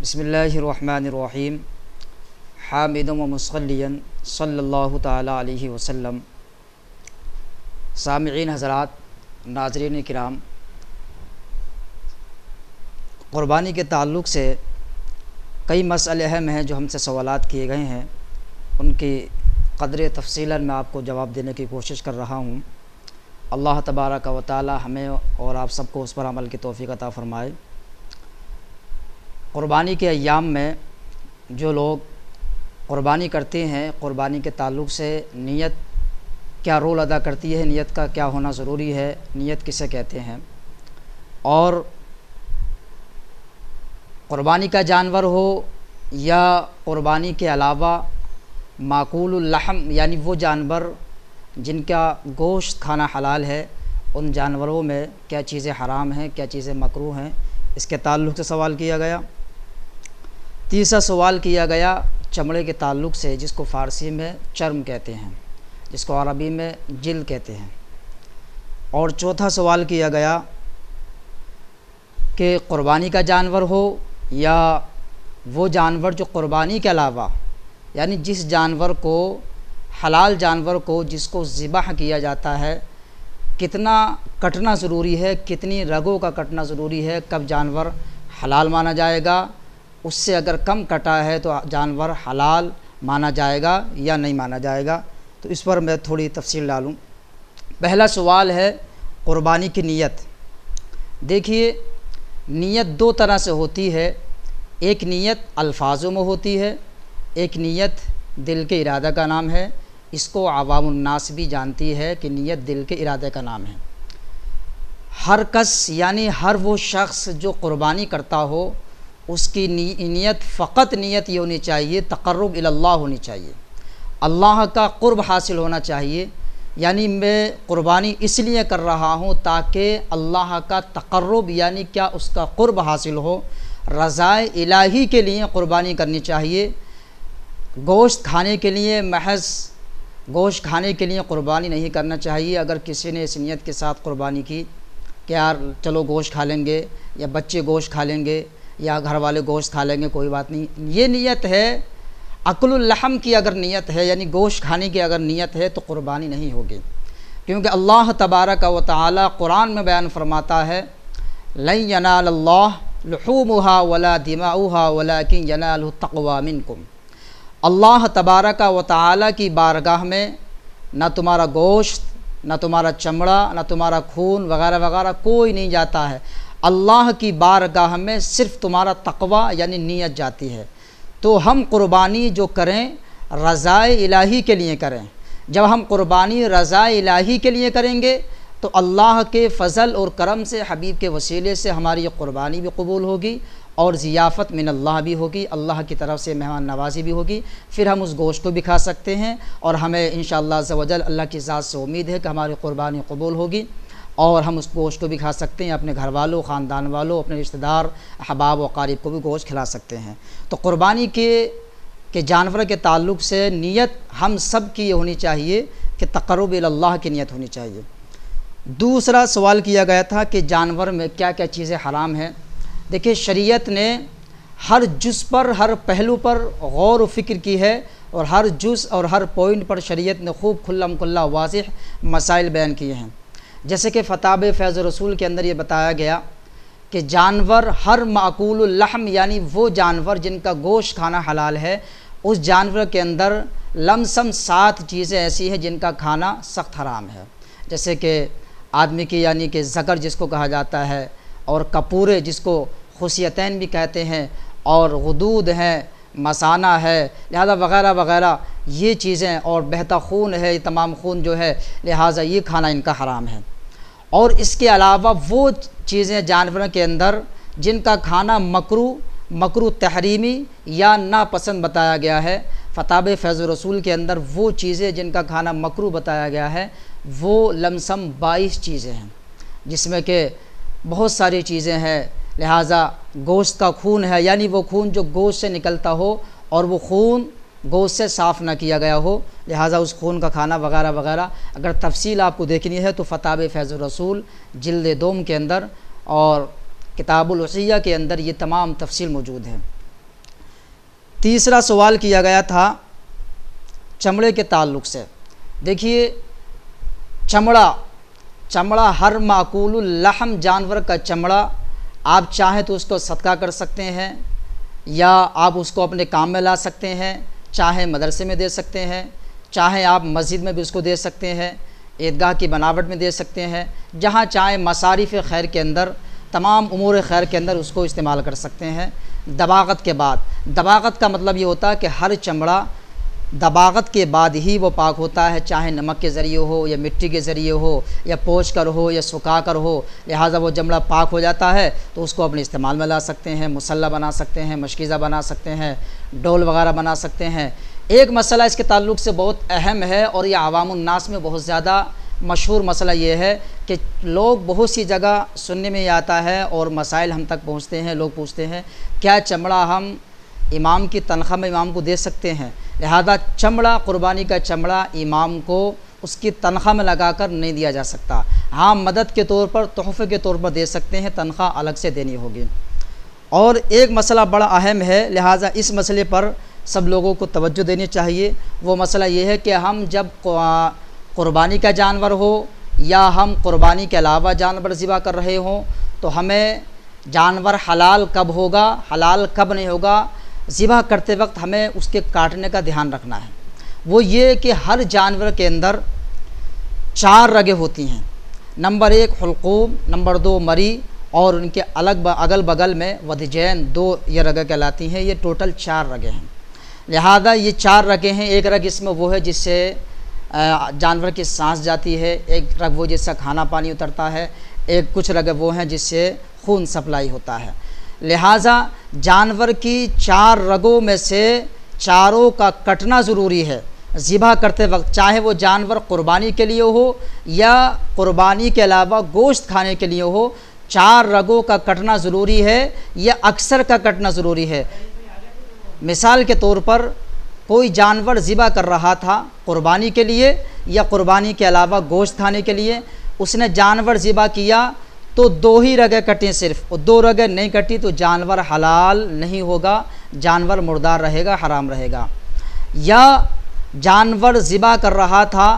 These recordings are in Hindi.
बिस्मिल्लाहिर्रहमानिर्रहीम हामिदुम व मुसल्लियन सल्लल्लाहु ताला अलैहि वसल्लम। सामिईन हज़रात, नाज़रीन किराम, क़ुरबानी के ताल्लुक़ से कई मसले अहम हैं जो हमसे सवालात किए गए हैं। उनकी क़द्र तफ़सीलन मैं आपको जवाब देने की कोशिश कर रहा हूँ। अल्लाह तबारक व तआला हमें और आप सबको उस पर अमल की तौफ़ीक़ अता फ़रमाए। क़ुरबानी के अय्याम में जो लोग क़ुरबानी करते हैं, क़ुरबानी के ताल्लुक़ से नीयत क्या रोल अदा करती है, नीयत का क्या होना ज़रूरी है, नीयत किसे कहते हैं, और क़ुरबानी का जानवर हो या क़ुरबानी के अलावा माकूलुल लहम यानी वो जानवर जिनका गोश्त खाना हलाल है, उन जानवरों में क्या चीज़ें हराम हैं, क्या चीज़ें मकरूह हैं, इसके ताल्लुक़ से सवाल किया गया। तीसरा सवाल किया गया चमड़े के ताल्लुक़ से, जिसको फ़ारसी में चर्म कहते हैं, जिसको अरबी में जिल्द कहते हैं। और चौथा सवाल किया गया कि क़ुरबानी का जानवर हो या वो जानवर जो क़ुरबानी के अलावा यानी जिस जानवर को हलाल जानवर को जिसको ज़िबाह किया जाता है, कितना कटना ज़रूरी है, कितनी रगों का कटना ज़रूरी है, कब जानवर हलाल माना जाएगा, उससे अगर कम कटा है तो जानवर हलाल माना जाएगा या नहीं माना जाएगा। तो इस पर मैं थोड़ी तफसील डालूँ। पहला सवाल है क़ुरबानी की नीयत। देखिए, नीयत दो तरह से होती है। एक नीयत अल्फाजों में होती है, एक नीयत दिल के इरादा का नाम है। इसको अवामुन नास भी जानती है कि नीयत दिल के इरादे का नाम है। हर कस यानी हर वो शख्स जो क़ुरबानी करता हो, उसकी नीयत फ़कत नीयत ये होनी चाहिए, तक़र्रुब इलल्लाह होनी चाहिए, अल्लाह का क़ुर्ब हासिल होना चाहिए। यानी मैं क़ुरबानी इसलिए कर रहा हूँ ताकि अल्लाह का तक़र्रुब यानी क्या उसका क़ुर्ब हासिल हो, रज़ाए इलाही के लिए क़ुरबानी करनी चाहिए। गोश्त खाने के लिए महज़ गोश्त खाने के लिए क़ुरबानी नहीं करना चाहिए। अगर किसी ने इस नीयत के साथ क़ुरबानी की कि यार चलो गोश्त खा लेंगे, या बच्चे गोश्त खा लेंगे, या घर वाले गोश्त खा लेंगे, कोई बात नहीं, ये नीयत है अक्लुल लहम की अगर नीयत है यानी गोश्त खाने की अगर नीयत है तो क़ुरबानी नहीं होगी। क्योंकि अल्लाह तबारक व तआला कुरान में बयान फरमाता है, लन यनालल्लाह लुहूमुहा वला दिमाउहा वलाकिन यनालुहु तक़वा मिनकुम। अल्लाह तबारक व तआला की बारगाह में न तुम्हारा गोश्त, न तुम्हारा चमड़ा, न तुम्हारा खून वगैरह वगैरह कोई नहीं जाता है। अल्लाह की बारगाह में सिर्फ़ तुम्हारा तक़वा यानी नीयत जाती है। तो हम क़ुरबानी जो करें रज़ाए इलाही के लिए करें। जब हम क़ुरबानी रज़ाए इलाही के लिए करेंगे तो अल्लाह के फ़ज़ल और करम से, हबीब के वसीले से हमारी ये क़ुरबानी भी कबूल होगी और ज़ियाफ़त मिन अल्लाह भी होगी, अल्लाह की तरफ से मेहमान नवाज़ी भी होगी। फिर हम उस गोश्त को भी खा सकते हैं और हमें इंशाअल्लाह अज़्ज़ व जल अल्लाह की ज़ात से उम्मीद है कि हमारी क़ुरबानी कबूल होगी और हम उस गोश्त को भी खा सकते हैं, अपने घर वालों, ख़ानदान वालों, अपने रिश्तेदार, अहबाब व क़ारीब को भी गोश्त खिला सकते हैं। तो क़ुरबानी के जानवर के ताल्लुक़ से नीयत हम सब की ये होनी चाहिए कि तक़र्रुब इलल्लाह की नीयत होनी चाहिए। दूसरा सवाल किया गया था कि जानवर में क्या क्या चीज़ें हराम हैं। देखिए, शरीयत ने हर जुज़ पर, हर पहलू पर गौर व फ़िक्र की है और हर जुज़ और हर पॉइंट पर शरीयत ने खूब खुल्लम खुल्ला वाज़िह मसाइल बयान किए हैं। जैसे कि फ़ताब फ़ैज़ रसूल के अंदर ये बताया गया कि जानवर हर माकूलुल लहम यानी वो जानवर जिनका गोश्त खाना हलाल है, उस जानवर के अंदर लमसम 7 चीज़ें ऐसी हैं जिनका खाना सख्त हराम है। जैसे कि आदमी की यानी कि ज़कर जिसको कहा जाता है, और कपूरे जिसको खुसियतैन भी कहते हैं, और गुदूद हैं, मसाना है, लिहाजा वग़ैरह वग़ैरह ये चीज़ें, और बहता खून है, ये तमाम खून जो है, लिहाजा ये खाना इनका हराम है। और इसके अलावा वो चीज़ें जानवरों के अंदर जिनका खाना मकरू तहरीमी या नापसंद बताया गया है। फ़ताब फ़ैज़ रसूल के अंदर वो चीज़ें जिनका खाना मकरू बताया गया है वो लमसम 22 चीज़ें हैं, जिसमें कि बहुत सारी चीज़ें हैं। लिहाजा गोश्त का खून है यानी वो खून जो गोश्त से निकलता हो और वो खून गोश्त से साफ़ ना किया गया हो, लिहाजा उस खून का खाना वगैरह वगैरह। अगर तफसील आपको देखनी है तो फ़ताब फ़ैज़ रसूल जिल्द 2 के अंदर और किताबुल वसिया के अंदर ये तमाम तफसील मौजूद है। तीसरा सवाल किया गया था चमड़े के ताल्लुक़ से। देखिए चमड़ा हर माकूलुल लहम जानवर का चमड़ा आप चाहें तो उसको सदका कर सकते हैं, या आप उसको अपने काम में ला सकते हैं, चाहे मदरसे में दे सकते हैं, चाहे आप मस्जिद में भी उसको दे सकते हैं, ईदगाह की बनावट में दे सकते हैं, जहाँ चाहे मसारिफ़ खैर के अंदर, तमाम उमूर खैर के अंदर उसको इस्तेमाल कर सकते हैं। दबागत के बाद, दबागत का मतलब ये होता है कि हर चमड़ा दबागत के बाद ही वो पाक होता है, चाहे नमक के ज़रिए हो या मिट्टी के ज़रिए हो या पोंछ कर हो या सुखा कर हो, लिहाजा वो चमड़ा पाक हो जाता है तो उसको अपने इस्तेमाल में ला सकते हैं। मुसल्ला बना सकते हैं, मशकीज़ा बना सकते हैं, डोल वगैरह बना सकते हैं। एक मसला इसके ताल्लुक़ से बहुत अहम है और ये अवामुन्नास में बहुत ज़्यादा मशहूर मसला ये है कि लोग बहुत सी जगह सुनने में आता है और मसाइल हम तक पहुँचते हैं। लोग पूछते हैं क्या चमड़ा हम इमाम की तनख्वाह में इमाम को दे सकते हैं? लिहाजा चमड़ा, क़ुरबानी का चमड़ा इमाम को उसकी तनख्वाह में लगाकर नहीं दिया जा सकता। हाँ, मदद के तौर पर, तोहफ़े के तौर पर दे सकते हैं, तनख्वाह अलग से देनी होगी। और एक मसला बड़ा अहम है, लिहाजा इस मसले पर सब लोगों को तवज्जो देनी चाहिए। वो मसला ये है कि हम जब क़ुरबानी का जानवर हो या हम क़ुरबानी के अलावा जानवर ज़िबा कर रहे हों तो हमें जानवर हलाल कब होगा, हलाल कब नहीं होगा, ज़िबा करते वक्त हमें उसके काटने का ध्यान रखना है। वो ये कि हर जानवर के अंदर 4 रगें होती हैं। नंबर 1 हुल्कूम, नंबर 2 मरी, और उनके अगल बगल में वधिजैन 2 ये रगें कहलाती हैं। ये टोटल 4 रगें हैं। लिहाजा ये 4 रगें हैं। एक रग इसमें वो है जिससे जानवर की सांस जाती है, एक रग वो जिससे खाना पानी उतरता है, एक कुछ रग वो हैं जिससे खून सप्लाई होता है। लिहाजा जानवर की 4 रगों में से चारों का कटना ज़रूरी है ज़िबा करते वक्त, चाहे वो जानवर क़ुरबानी के लिए हो या क़ुरबानी के अलावा गोश्त खाने के लिए हो। 4 रगों का कटना ज़रूरी है या अक्सर का कटना ज़रूरी है। मिसाल के तौर पर कोई जानवर ज़िबा कर रहा था क़ुरबानी के लिए या क़ुरबानी के अलावा गोश्त खाने के लिए, उसने जानवर ज़िबा किया तो 2 ही रगें कटें सिर्फ, और 2 रगें नहीं कटी तो जानवर हलाल नहीं होगा, जानवर मुर्दार रहेगा, हराम रहेगा। या जानवर ज़िबा कर रहा था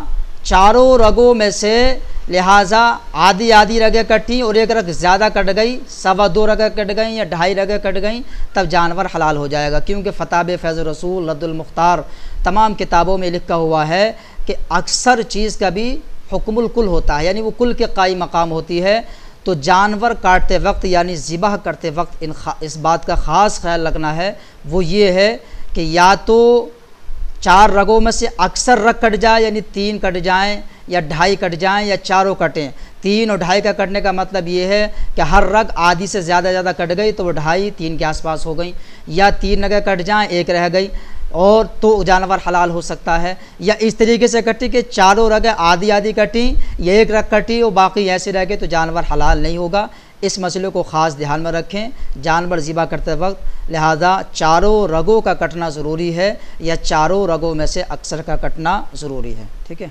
4 रगों में से, लिहाजा आधी आधी रगें कटी और एक रग ज़्यादा कट गई, 2.25 रगें कट गई या 2.5 रगें कट गई, तब जानवर हलाल हो जाएगा। क्योंकि फ़ताब फैज़ रसूल लद्दुल मुख्तार तमाम किताबों में लिखा हुआ है कि अक्सर चीज़ का भी हुक्मुल कुल होता है, यानी वो कुल के कायम मकाम होती है। तो जानवर काटते वक्त यानी ज़िबह करते वक्त इस बात का ख़ास ख्याल रखना है, वो ये है कि या तो 4 रगों में से अक्सर रग कट जाए, यानी 3 कट जाएं या 2.5 कट जाएं या चारों कटें। 3 और 2.5 का कटने का मतलब ये है कि हर रग आधी से ज़्यादा कट गई तो वो 2.5 3 के आसपास हो गई, या 3 रगें कट जाएं, 1 रह गई, और तो जानवर हलाल हो सकता है। या इस तरीके से कटी कि 4 रगें आधी आधी कटी, या 1 रग कटी और बाकी ऐसे रह गए, तो जानवर हलाल नहीं होगा। इस मसले को ख़ास ध्यान में रखें जानवर ज़िबा करते वक्त। लिहाजा 4 रगों का कटना ज़रूरी है या 4 रगों में से अक्सर का कटना ज़रूरी है। ठीक है।